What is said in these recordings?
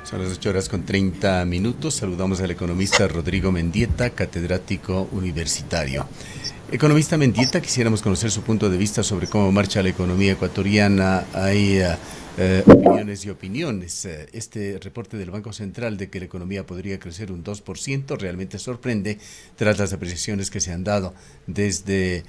Son las 8:30. Saludamos al economista Rodrigo Mendieta, catedrático universitario. Economista Mendieta, quisiéramos conocer su punto de vista sobre cómo marcha la economía ecuatoriana. Hay opiniones y opiniones. Este reporte del Banco Central de que la economía podría crecer un 2% realmente sorprende tras las apreciaciones que se han dado desde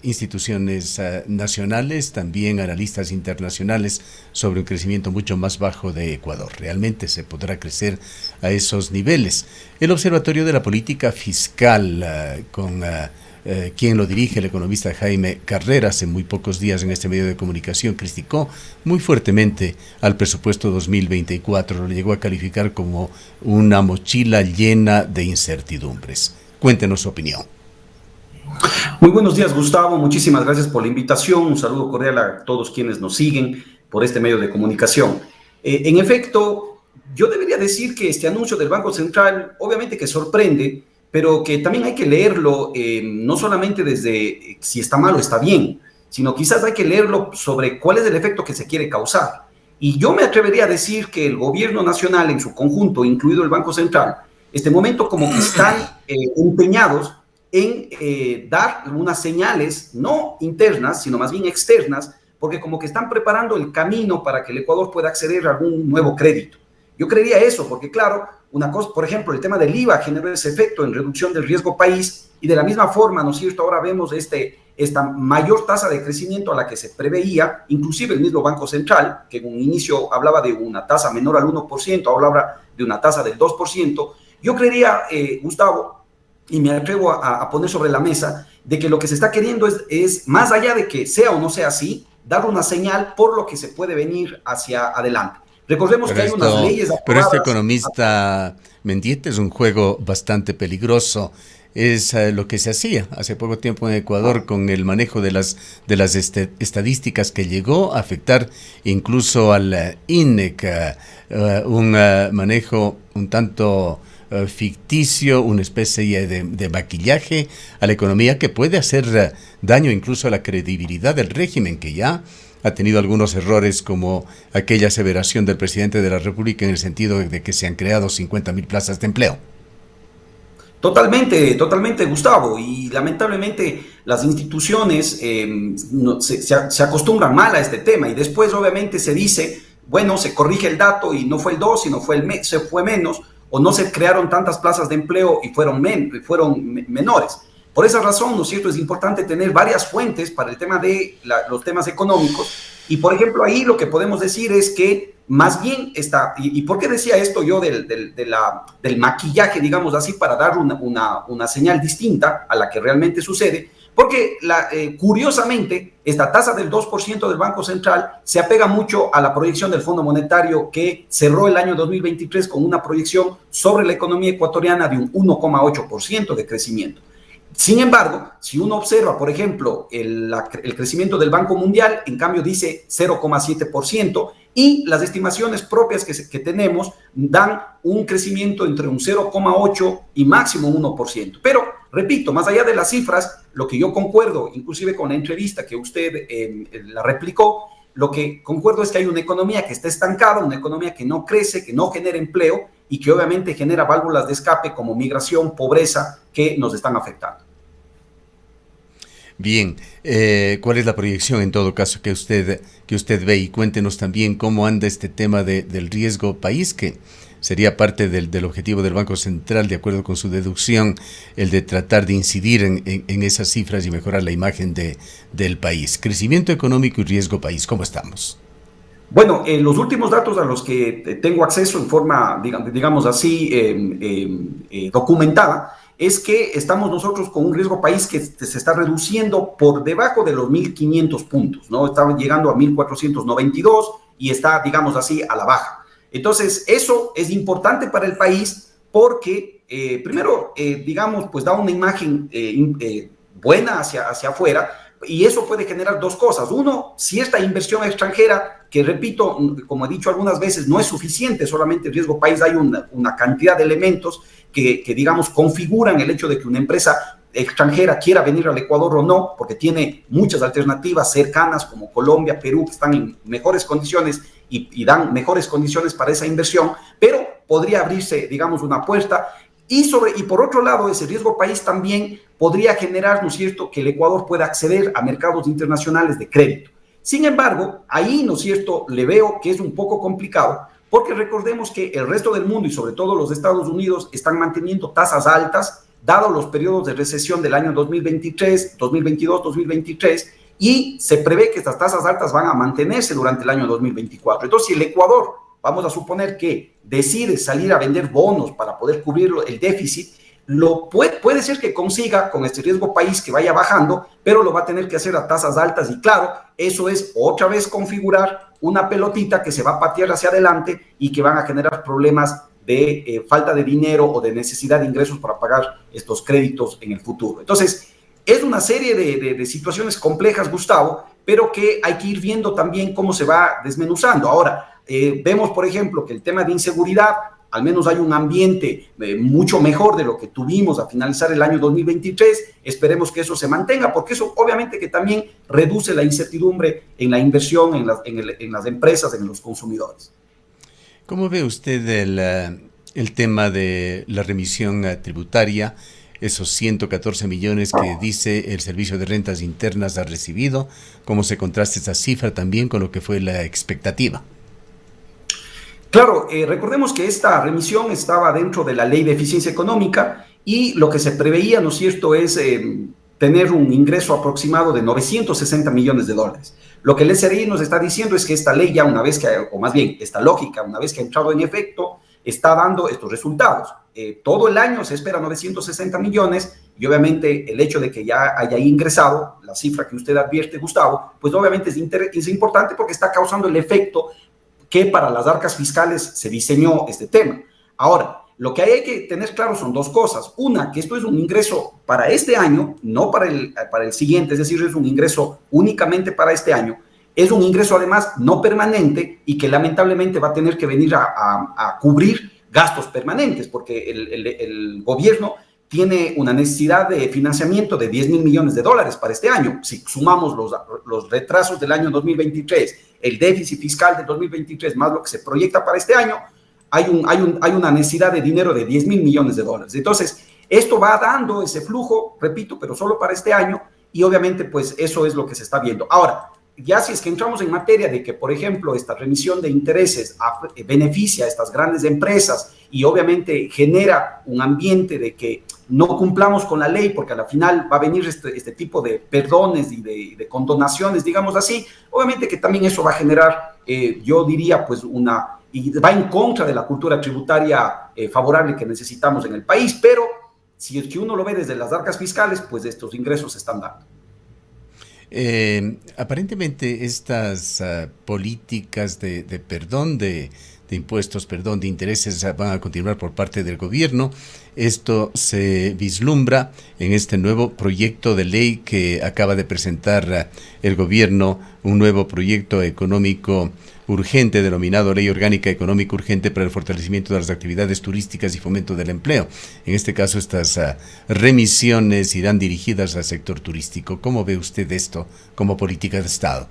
instituciones nacionales, también analistas internacionales, sobre un crecimiento mucho más bajo de Ecuador. ¿Realmente se podrá crecer a esos niveles? El Observatorio de la Política Fiscal, con quien lo dirige, el economista Jaime Carrera, hace muy pocos días en este medio de comunicación criticó muy fuertemente al presupuesto 2024, lo llegó a calificar como una mochila llena de incertidumbres. Cuéntenos su opinión. Muy buenos días, Gustavo, muchísimas gracias por la invitación, un saludo cordial a todos quienes nos siguen por este medio de comunicación. En efecto, yo debería decir que este anuncio del Banco Central obviamente que sorprende, pero que también hay que leerlo no solamente desde si está mal o está bien, sino quizás hay que leerlo sobre cuál es el efecto que se quiere causar. Y yo me atrevería a decir que el gobierno nacional en su conjunto, incluido el Banco Central, este momento como que están empeñados en dar unas señales no internas, sino más bien externas, porque como que están preparando el camino para que el Ecuador pueda acceder a algún nuevo crédito. Yo creería eso, porque claro, una cosa, por ejemplo, el tema del IVA generó ese efecto en reducción del riesgo país y de la misma forma, ¿no es cierto? Ahora vemos esta mayor tasa de crecimiento a la que se preveía, inclusive el mismo Banco Central, que en un inicio hablaba de una tasa menor al 1%, ahora habla de una tasa del 2%. Yo creería, Gustavo, y me atrevo a poner sobre la mesa, de que lo que se está queriendo es, más allá de que sea o no sea así, dar una señal por lo que se puede venir hacia adelante. Recordemos que hay unas leyes aprobadas. Pero este economista Mendieta es un juego bastante peligroso. Es lo que se hacía hace poco tiempo en Ecuador con el manejo de las estadísticas, que llegó a afectar incluso al INEC, un manejo un tanto ficticio, una especie de maquillaje a la economía que puede hacer daño incluso a la credibilidad del régimen, que ya ha tenido algunos errores, como aquella aseveración del presidente de la República en el sentido de que se han creado 50,000 plazas de empleo. Totalmente, totalmente, Gustavo. Y lamentablemente las instituciones se acostumbran mal a este tema y después obviamente se dice, bueno, se corrige el dato y no fue el 2, sino se fue menos, o no se crearon tantas plazas de empleo y fueron menores. Por esa razón, ¿no es cierto?, es importante tener varias fuentes para el tema de los temas económicos. Y, por ejemplo, ahí lo que podemos decir es que más bien está, y ¿por qué decía esto yo del maquillaje, digamos así, para dar una señal distinta a la que realmente sucede? Porque curiosamente esta tasa del 2% del Banco Central se apega mucho a la proyección del Fondo Monetario, que cerró el año 2023 con una proyección sobre la economía ecuatoriana de un 1,8% de crecimiento. Sin embargo, si uno observa, por ejemplo, el crecimiento del Banco Mundial, en cambio dice 0,7%, y las estimaciones propias que tenemos dan un crecimiento entre un 0,8 y máximo 1%. Pero, repito, más allá de las cifras, lo que yo concuerdo, inclusive con la entrevista que usted la replicó, lo que concuerdo es que hay una economía que está estancada, una economía que no crece, que no genera empleo y que obviamente genera válvulas de escape como migración, pobreza, que nos están afectando. Bien, ¿cuál es la proyección en todo caso que usted ve? Y cuéntenos también cómo anda este tema del riesgo país, que sería parte del objetivo del Banco Central, de acuerdo con su deducción, el de tratar de incidir en esas cifras y mejorar la imagen del país. Crecimiento económico y riesgo país, ¿cómo estamos? Bueno, los últimos datos a los que tengo acceso en forma, digamos así, documentada, es que estamos nosotros con un riesgo país que se está reduciendo por debajo de los 1.500 puntos, ¿no? Está llegando a 1.492 y está, digamos así, a la baja. Entonces, eso es importante para el país porque, primero, digamos, pues da una imagen buena hacia afuera, y eso puede generar dos cosas. Uno, si esta inversión extranjera, que repito, como he dicho algunas veces, no es suficiente, solamente el riesgo país, hay una cantidad de elementos que, digamos, configuran el hecho de que una empresa extranjera quiera venir al Ecuador o no, porque tiene muchas alternativas cercanas como Colombia, Perú, que están en mejores condiciones y dan mejores condiciones para esa inversión, pero podría abrirse, digamos, una puerta. Y por otro lado, ese riesgo país también podría generar, ¿no es cierto?, que el Ecuador pueda acceder a mercados internacionales de crédito. Sin embargo, ahí, ¿no es cierto?, le veo que es un poco complicado, porque recordemos que el resto del mundo y sobre todo los Estados Unidos están manteniendo tasas altas, dado los periodos de recesión del año 2023, 2022, 2023, y se prevé que estas tasas altas van a mantenerse durante el año 2024. Entonces, si el Ecuador, vamos a suponer que decide salir a vender bonos para poder cubrir el déficit, puede ser que consiga con este riesgo país que vaya bajando, pero lo va a tener que hacer a tasas altas y claro, eso es otra vez configurar una pelotita que se va a patear hacia adelante y que van a generar problemas de falta de dinero o de necesidad de ingresos para pagar estos créditos en el futuro. Entonces, es una serie de situaciones complejas, Gustavo, pero que hay que ir viendo también cómo se va desmenuzando. Ahora, vemos, por ejemplo, que el tema de inseguridad, al menos hay un ambiente mucho mejor de lo que tuvimos a finalizar el año 2023. Esperemos que eso se mantenga, porque eso obviamente que también reduce la incertidumbre en la inversión, en las empresas, en los consumidores. ¿Cómo ve usted el tema de la remisión tributaria? Esos 114 millones que dice el Servicio de Rentas Internas ha recibido, ¿cómo se contrasta esa cifra también con lo que fue la expectativa? Claro, recordemos que esta remisión estaba dentro de la Ley de Eficiencia Económica y lo que se preveía, ¿no es cierto?, es tener un ingreso aproximado de 960 millones de dólares. Lo que el SRI nos está diciendo es que esta ley ya una vez que, o más bien esta lógica, una vez que ha entrado en efecto, está dando estos resultados. Todo el año se espera 960 millones y obviamente el hecho de que ya haya ingresado, la cifra que usted advierte, Gustavo, pues obviamente es importante porque está causando el efecto que para las arcas fiscales se diseñó este tema. Ahora, lo que hay que tener claro son dos cosas. Una, que esto es un ingreso para este año, no para el siguiente, es decir, es un ingreso únicamente para este año. Es un ingreso además no permanente y que lamentablemente va a tener que venir a cubrir gastos permanentes, porque el gobierno tiene una necesidad de financiamiento de 10.000 millones de dólares para este año. Si sumamos los retrasos del año 2023, el déficit fiscal del 2023, más lo que se proyecta para este año, hay una necesidad de dinero de 10.000 millones de dólares. Entonces, esto va dando ese flujo, repito, pero solo para este año, y obviamente, pues, eso es lo que se está viendo. Ahora, ya si es que entramos en materia de que, por ejemplo, esta remisión de intereses beneficia a estas grandes empresas y obviamente genera un ambiente de que no cumplamos con la ley, porque a la final va a venir este tipo de perdones y de condonaciones, digamos así, obviamente que también eso va a generar, yo diría, pues y va en contra de la cultura tributaria favorable que necesitamos en el país, pero si es que uno lo ve desde las arcas fiscales, pues estos ingresos se están dando. Aparentemente estas políticas de perdón de impuestos, perdón, de intereses van a continuar por parte del gobierno. Esto se vislumbra en este nuevo proyecto de ley que acaba de presentar el gobierno, un nuevo proyecto económico urgente denominado Ley Orgánica Económica Urgente para el Fortalecimiento de las Actividades Turísticas y Fomento del Empleo. En este caso, estas remisiones irán dirigidas al sector turístico. ¿Cómo ve usted esto como política de Estado?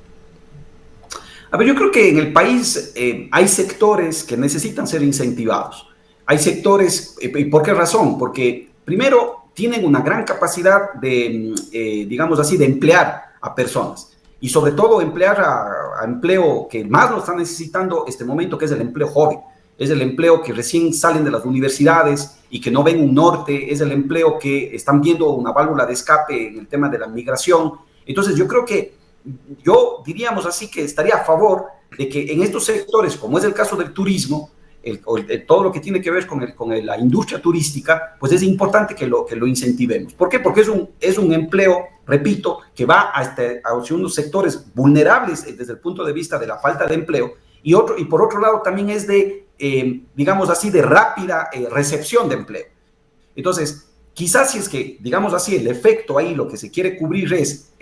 A ver, yo creo que en el país hay sectores que necesitan ser incentivados. Hay sectores, ¿y por qué razón? Porque primero tienen una gran capacidad de, digamos así, de emplear a personas. Y sobre todo emplear a empleo que más lo está necesitando este momento, que es el empleo joven. Es el empleo que recién salen de las universidades y que no ven un norte. Es el empleo que están viendo una válvula de escape en el tema de la migración. Entonces yo creo que yo diríamos así que estaría a favor de que en estos sectores, como es el caso del turismo, todo lo que tiene que ver con la industria turística, pues es importante que lo incentivemos. ¿Por qué? Porque es un empleo, repito, que va a unos sectores vulnerables desde el punto de vista de la falta de empleo y por otro lado también es de, digamos así, de rápida recepción de empleo. Entonces, quizás si es que, digamos así, el efecto ahí, lo que se quiere cubrir es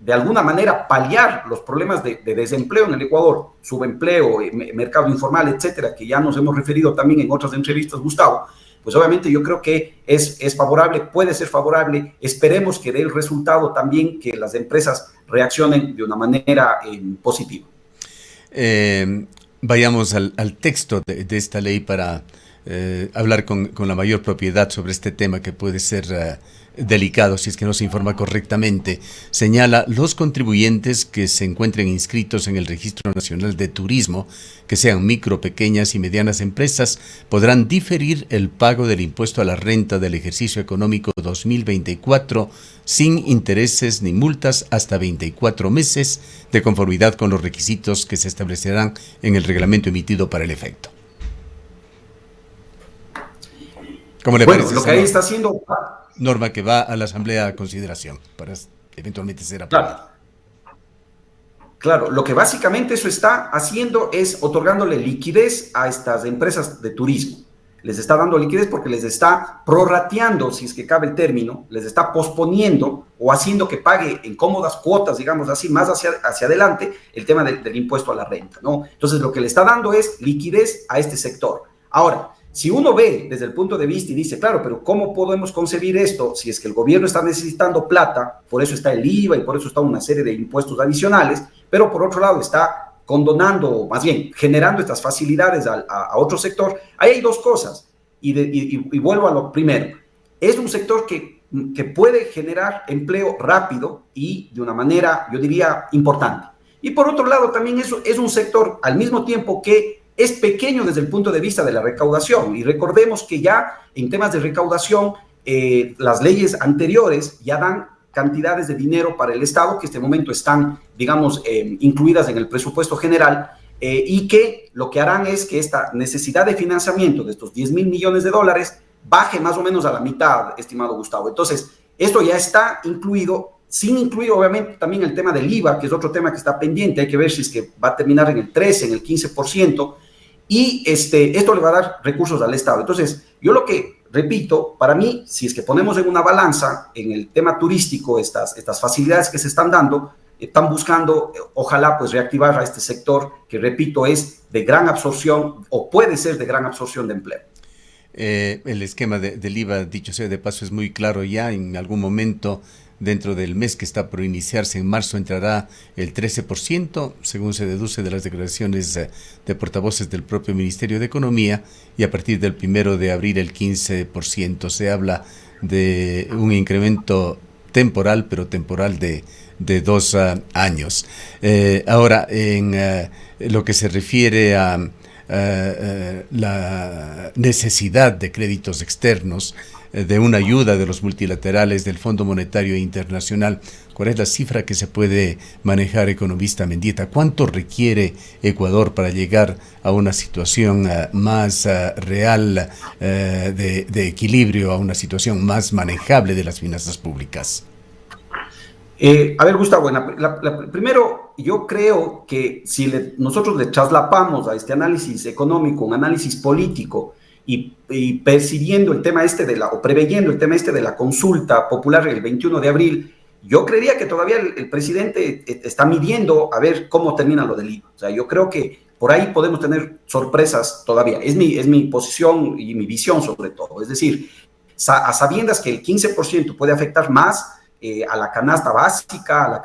de alguna manera paliar los problemas de desempleo en el Ecuador, subempleo, mercado informal, etcétera, que ya nos hemos referido también en otras entrevistas, Gustavo, pues obviamente yo creo que es favorable, puede ser favorable, esperemos que dé el resultado también que las empresas reaccionen de una manera positiva. vayamos al texto de esta ley para hablar con la mayor propiedad sobre este tema que puede ser delicado si es que no se informa correctamente. Señala: los contribuyentes que se encuentren inscritos en el Registro Nacional de Turismo, que sean micro, pequeñas y medianas empresas, podrán diferir el pago del impuesto a la renta del ejercicio económico 2024 sin intereses ni multas hasta 24 meses, de conformidad con los requisitos que se establecerán en el reglamento emitido para el efecto. ¿Cómo le parece? Lo que ahí está haciendo... Norma que va a la Asamblea a consideración para eventualmente ser aprobada. Claro, lo que básicamente eso está haciendo es otorgándole liquidez a estas empresas de turismo. Les está dando liquidez porque les está prorrateando, si es que cabe el término, les está posponiendo o haciendo que pague en cómodas cuotas, digamos así, más hacia adelante, el tema del impuesto a la renta, ¿no? Entonces, lo que le está dando es liquidez a este sector. Ahora, si uno ve desde el punto de vista y dice, claro, pero ¿cómo podemos concebir esto si es que el gobierno está necesitando plata? Por eso está el IVA y por eso está una serie de impuestos adicionales, pero por otro lado está condonando, o más bien generando estas facilidades a otro sector. Ahí hay dos cosas, y vuelvo a lo primero. Es un sector que puede generar empleo rápido y de una manera, yo diría, importante. Y por otro lado, también eso es un sector al mismo tiempo que es pequeño desde el punto de vista de la recaudación. Y recordemos que ya en temas de recaudación, las leyes anteriores ya dan cantidades de dinero para el Estado que en este momento están, digamos, incluidas en el presupuesto general, y que lo que harán es que esta necesidad de financiamiento de estos 10.000 millones de dólares baje más o menos a la mitad, estimado Gustavo. Entonces, esto ya está incluido, sin incluir obviamente también el tema del IVA, que es otro tema que está pendiente. Hay que ver si es que va a terminar en el 13, en el 15%, y esto le va a dar recursos al Estado. Entonces, yo lo que repito, para mí, si es que ponemos en una balanza en el tema turístico estas facilidades que se están dando, están buscando, ojalá, pues reactivar a este sector que, repito, es de gran absorción o puede ser de gran absorción de empleo. El esquema del IVA, dicho sea de paso, es muy claro ya. En algún momento, dentro del mes que está por iniciarse, en marzo, entrará el 13%, según se deduce de las declaraciones de portavoces del propio Ministerio de Economía, y a partir del 1 de abril el 15%. Se habla de un incremento temporal, pero temporal de 2 años. Ahora, en lo que se refiere a la necesidad de créditos externos, de una ayuda de los multilaterales, del Fondo Monetario Internacional, ¿cuál es la cifra que se puede manejar, economista Mendieta? ¿Cuánto requiere Ecuador para llegar a una situación más real de equilibrio, a una situación más manejable de las finanzas públicas? A ver, Gustavo, primero, yo creo que si nosotros le traslapamos a este análisis económico un análisis político y percibiendo el tema o preveyendo el tema de la consulta popular el 21 de abril, yo creería que todavía el presidente está midiendo a ver cómo termina lo del IVA. O sea, yo creo que por ahí podemos tener sorpresas todavía. Es mi posición y mi visión sobre todo. Es decir, a sabiendas que el 15% puede afectar más a la canasta básica, a las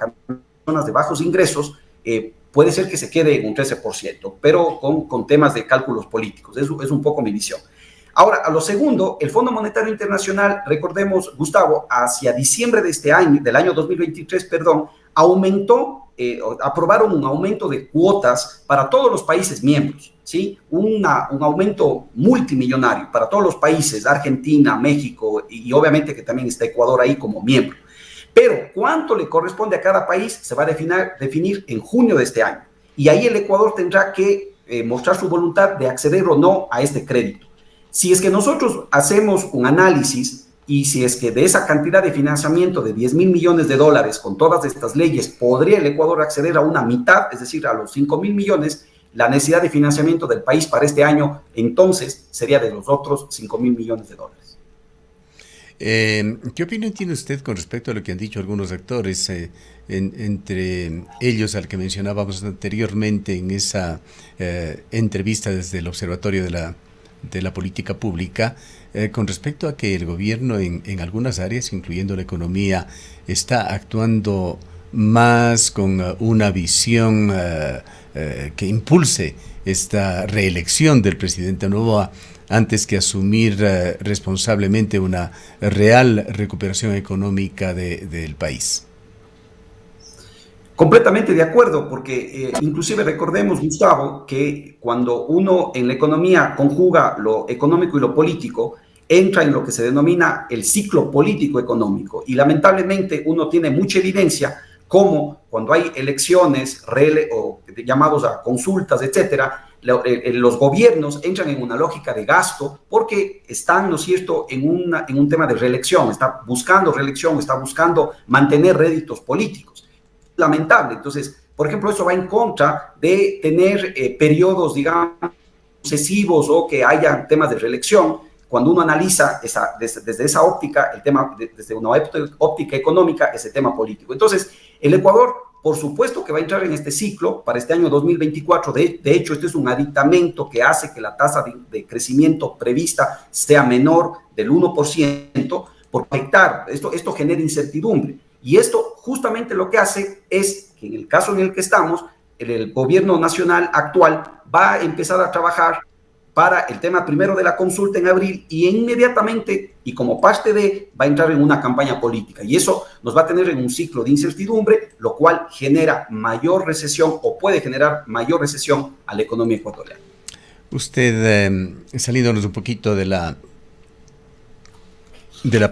personas de bajos ingresos, puede ser que se quede en un 13%, pero con temas de cálculos políticos. Eso es un poco mi visión. Ahora, a lo segundo, el Fondo Monetario Internacional, recordemos, Gustavo, hacia diciembre de este año, del año 2023, aprobaron un aumento de cuotas para todos los países miembros, ¿sí? Un aumento multimillonario para todos los países, Argentina, México, y obviamente que también está Ecuador ahí como miembro. Pero cuánto le corresponde a cada país se va a definir en junio de este año. Y ahí el Ecuador tendrá que mostrar su voluntad de acceder o no a este crédito. Si es que nosotros hacemos un análisis y si es que de esa cantidad de financiamiento de 10.000 millones de dólares con todas estas leyes podría el Ecuador acceder a una mitad, es decir, a los 5.000 millones, la necesidad de financiamiento del país para este año entonces sería de los otros 5.000 millones de dólares. ¿Qué opinión tiene usted con respecto a lo que han dicho algunos actores, entre ellos al que mencionábamos anteriormente en esa entrevista desde el Observatorio de la Política Pública, con respecto a que el gobierno en algunas áreas, incluyendo la economía, está actuando más con una visión que impulse esta reelección del presidente Noboa antes que asumir responsablemente una real recuperación económica del país. Completamente de acuerdo, porque inclusive recordemos, Gustavo, que cuando uno en la economía conjuga lo económico y lo político, entra en lo que se denomina el ciclo político-económico. Y lamentablemente uno tiene mucha evidencia como cuando hay elecciones o llamados a consultas, etcétera, los gobiernos entran en una lógica de gasto porque están, ¿no es cierto?, en un tema de reelección, está buscando reelección, está buscando mantener réditos políticos. Lamentable. Entonces, por ejemplo, eso va en contra de tener periodos, digamos, sucesivos o que haya temas de reelección. Cuando uno analiza desde esa óptica, el tema, desde una óptica económica, ese tema político. Entonces, el Ecuador, por supuesto que va a entrar en este ciclo para este año 2024. De hecho, este es un aditamento que hace que la tasa de crecimiento prevista sea menor del 1%, por afectar. Esto genera incertidumbre. Y esto justamente lo que hace es que en el caso en el que estamos, el gobierno nacional actual va a empezar a trabajar para el tema primero de la consulta en abril y inmediatamente, y como parte va a entrar en una campaña política. Y eso nos va a tener en un ciclo de incertidumbre, lo cual genera mayor recesión o puede generar mayor recesión a la economía ecuatoriana. Usted, saliéndonos un poquito de la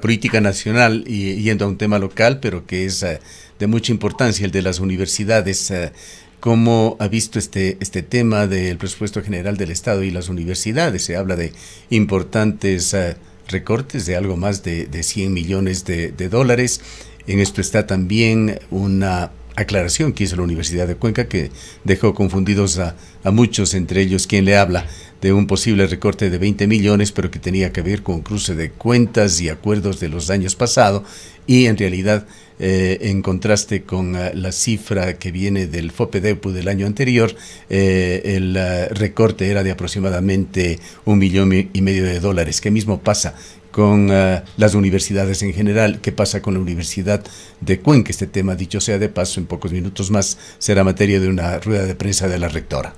política nacional y yendo a un tema local, pero que es de mucha importancia, el de las universidades. ¿Cómo ha visto este tema del presupuesto general del Estado y las universidades? Se habla de importantes recortes de algo más de 100 millones de dólares. En esto está también una aclaración que hizo la Universidad de Cuenca que dejó confundidos a muchos, entre ellos quien le habla de un posible recorte de 20 millones, pero que tenía que ver con cruce de cuentas y acuerdos de los años pasados, y en realidad, en contraste con la cifra que viene del FOPEDEPU del año anterior, el recorte era de aproximadamente 1,5 millones de dólares. ¿Qué mismo pasa con las universidades en general? ¿Qué pasa con la Universidad de Cuenca? Este tema, dicho sea de paso, en pocos minutos más será materia de una rueda de prensa de la rectora.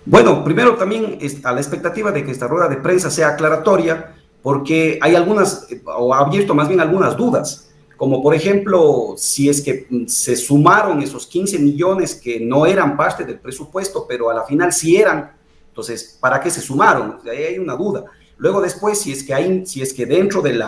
Bueno, primero también a la expectativa de que esta rueda de prensa sea aclaratoria, porque hay algunas, o ha abierto más bien algunas dudas, como por ejemplo, si es que se sumaron esos 15 millones que no eran parte del presupuesto, pero a la final sí eran, entonces, ¿para qué se sumaron? Ahí hay una duda. Luego después, si es que dentro del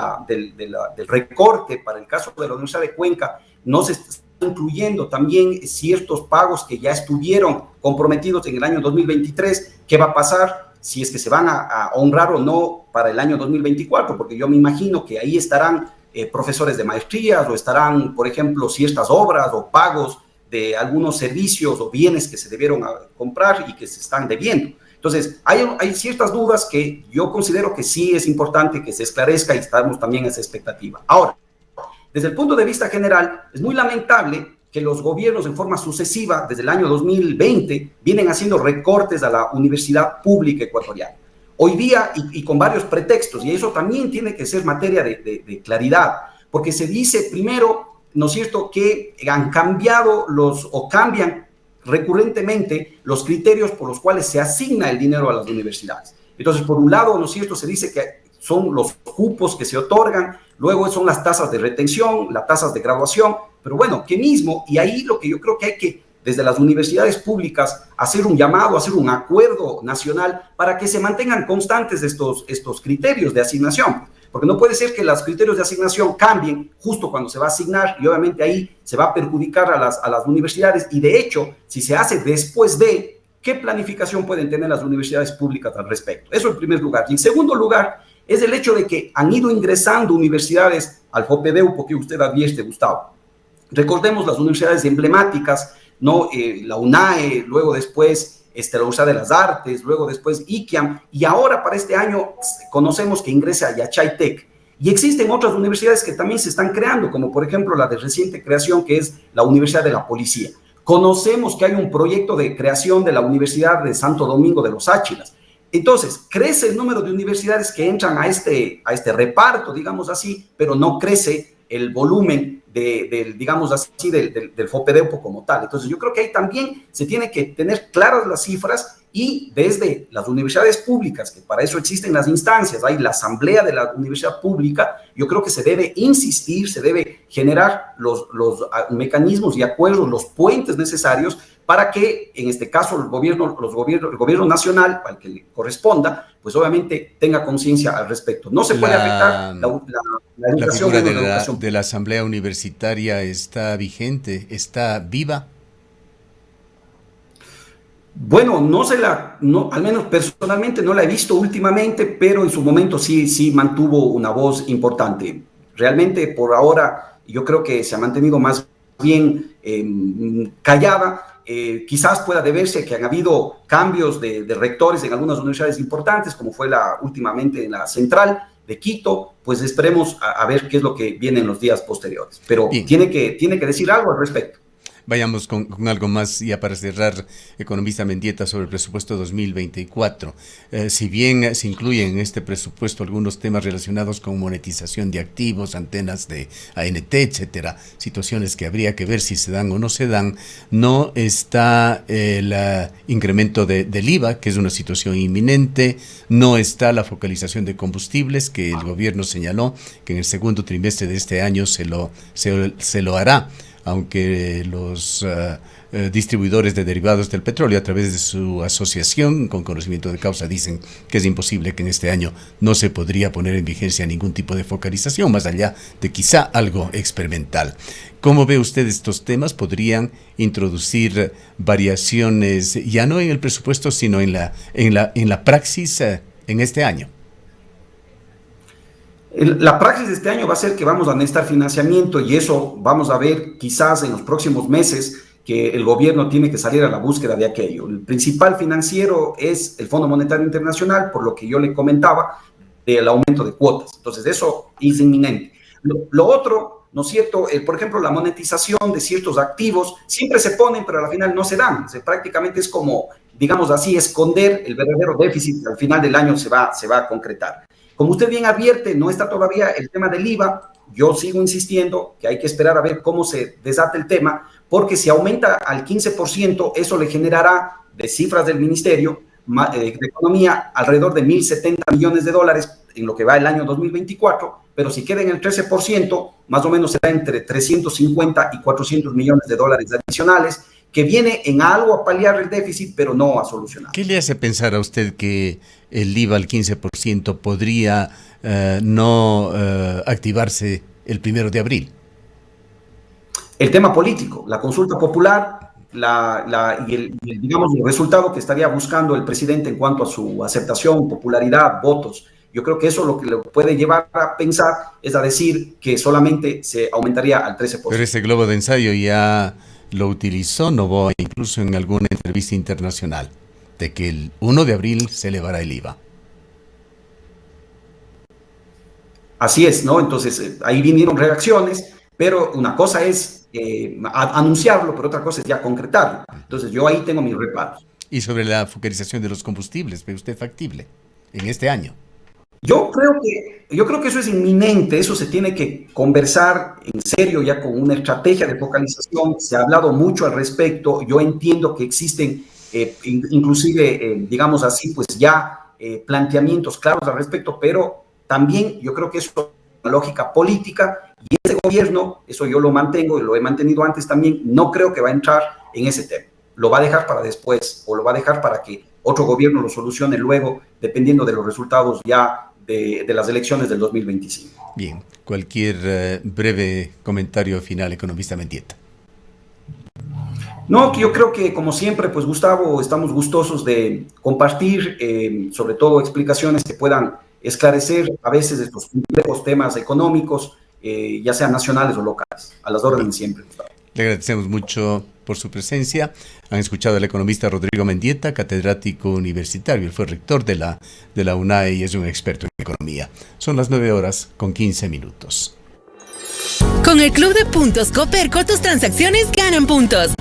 recorte para el caso de la Universidad de Cuenca no se está incluyendo también ciertos pagos que ya estuvieron comprometidos en el año 2023, ¿qué va a pasar si es que se van a honrar o no para el año 2024? Porque yo me imagino que ahí estarán profesores de maestrías o estarán, por ejemplo, ciertas obras o pagos de algunos servicios o bienes que se debieron comprar y que se están debiendo. Entonces, hay ciertas dudas que yo considero que sí es importante que se esclarezca y estamos también en esa expectativa. Ahora, desde el punto de vista general, es muy lamentable que los gobiernos en forma sucesiva, desde el año 2020, vienen haciendo recortes a la universidad pública ecuatoriana. Hoy día, y con varios pretextos, y eso también tiene que ser materia de claridad, porque se dice primero, ¿no es cierto?, que han cambiado o cambian recurrentemente los criterios por los cuales se asigna el dinero a las universidades. Entonces, por un lado, ¿no es cierto?, se dice que son los cupos que se otorgan, luego son las tasas de retención, las tasas de graduación, pero bueno, ¿qué mismo? Y ahí lo que yo creo que hay que, desde las universidades públicas, hacer un llamado, hacer un acuerdo nacional para que se mantengan constantes estos criterios de asignación, porque no puede ser que los criterios de asignación cambien justo cuando se va a asignar y obviamente ahí se va a perjudicar a las universidades y de hecho, si se hace después de, ¿qué planificación pueden tener las universidades públicas al respecto? Eso en primer lugar. Y en segundo lugar, es el hecho de que han ido ingresando universidades al FOPEDEPU que usted advierte, Gustavo. Recordemos las universidades emblemáticas, ¿no? La UNAE, luego después la Universidad de las Artes, luego después ICAM, y ahora para este año conocemos que ingresa Yachaytec. Y existen otras universidades que también se están creando, como por ejemplo la de reciente creación, que es la Universidad de la Policía. Conocemos que hay un proyecto de creación de la Universidad de Santo Domingo de los Áchilas. Entonces, crece el número de universidades que entran a este reparto, digamos así, pero no crece el volumen digamos así, del FOPEDEUPO como tal. Entonces yo creo que ahí también se tiene que tener claras las cifras y desde las universidades públicas, que para eso existen las instancias, hay la asamblea de la universidad pública, yo creo que se debe insistir, se debe generar los mecanismos y acuerdos, los puentes necesarios para que, en este caso, el gobierno nacional, al que le corresponda, pues obviamente tenga conciencia al respecto. No se puede afectar la educación. ¿La figura de la asamblea universitaria está vigente, está viva? Bueno, al menos personalmente no la he visto últimamente, pero en su momento sí mantuvo una voz importante. Realmente por ahora yo creo que se ha mantenido más bien callada. Quizás pueda deberse a que han habido cambios de rectores en algunas universidades importantes, como fue últimamente en la Central de Quito. Pues esperemos a ver qué es lo que viene en los días posteriores. Pero tiene que decir algo al respecto. Vayamos con algo más ya para cerrar, economista Mendieta, sobre el presupuesto 2024. Si bien se incluyen en este presupuesto algunos temas relacionados con monetización de activos, antenas de ANT, etcétera, situaciones que habría que ver si se dan o no se dan, no está el incremento del IVA, que es una situación inminente, no está la focalización de combustibles, que el gobierno señaló que en el segundo trimestre de este año se lo hará, aunque los distribuidores de derivados del petróleo, a través de su asociación con conocimiento de causa, dicen que es imposible, que en este año no se podría poner en vigencia ningún tipo de focalización, más allá de quizá algo experimental. ¿Cómo ve usted estos temas? ¿Podrían introducir variaciones, ya no en el presupuesto, sino en la praxis en este año? La praxis de este año va a ser que vamos a necesitar financiamiento, y eso vamos a ver quizás en los próximos meses, que el gobierno tiene que salir a la búsqueda de aquello. El principal financiero es el Fondo Monetario Internacional, por lo que yo le comentaba del aumento de cuotas. Entonces eso es inminente. Lo otro, ¿no es cierto? Por ejemplo, la monetización de ciertos activos siempre se ponen, pero al final no se dan. O sea, prácticamente es como, digamos así, esconder el verdadero déficit que al final del año se va a concretar. Como usted bien advierte, no está todavía el tema del IVA. Yo sigo insistiendo que hay que esperar a ver cómo se desata el tema, porque si aumenta al 15%, eso le generará, de cifras del Ministerio de Economía, alrededor de $1.070 millones en lo que va el año 2024, pero si queda en el 13%, más o menos será entre 350 y $400 millones adicionales, que viene en algo a paliar el déficit, pero no a solucionar. ¿Qué le hace pensar a usted que el IVA al 15% podría no activarse el 1 de abril? El tema político, la consulta popular digamos, el resultado que estaría buscando el presidente en cuanto a su aceptación, popularidad, votos. Yo creo que eso lo que le puede llevar a pensar es a decir que solamente se aumentaría al 13%. Pero ese globo de ensayo ya lo utilizó Noboa incluso en alguna entrevista internacional, de que el 1 de abril se elevará el IVA. Así es, ¿no? Entonces ahí vinieron reacciones, pero una cosa es anunciarlo, pero otra cosa es ya concretarlo. Entonces yo ahí tengo mis reparos. Y sobre la focalización de los combustibles, ¿ve usted factible en este año? Yo creo que eso es inminente, eso se tiene que conversar en serio ya con una estrategia de focalización. Se ha hablado mucho al respecto. Yo entiendo que existen inclusive, digamos así, pues ya planteamientos claros al respecto, pero también yo creo que eso es una lógica política, y este gobierno, eso yo lo mantengo y lo he mantenido antes también, no creo que va a entrar en ese tema. Lo va a dejar para después, o lo va a dejar para que otro gobierno lo solucione luego, dependiendo de los resultados ya de las elecciones del 2025. Bien, cualquier breve comentario final, economista Mendieta. No, yo creo que como siempre, pues Gustavo, estamos gustosos de compartir, sobre todo explicaciones que puedan esclarecer a veces estos complejos temas económicos, ya sean nacionales o locales. A las órdenes siempre, Gustavo. Le agradecemos mucho por su presencia. Han escuchado al economista Rodrigo Mendieta, catedrático universitario. Él fue rector de la UNAE y es un experto en economía. Son las 9:15. Con el Club de Puntos Coperco, tus transacciones ganan puntos.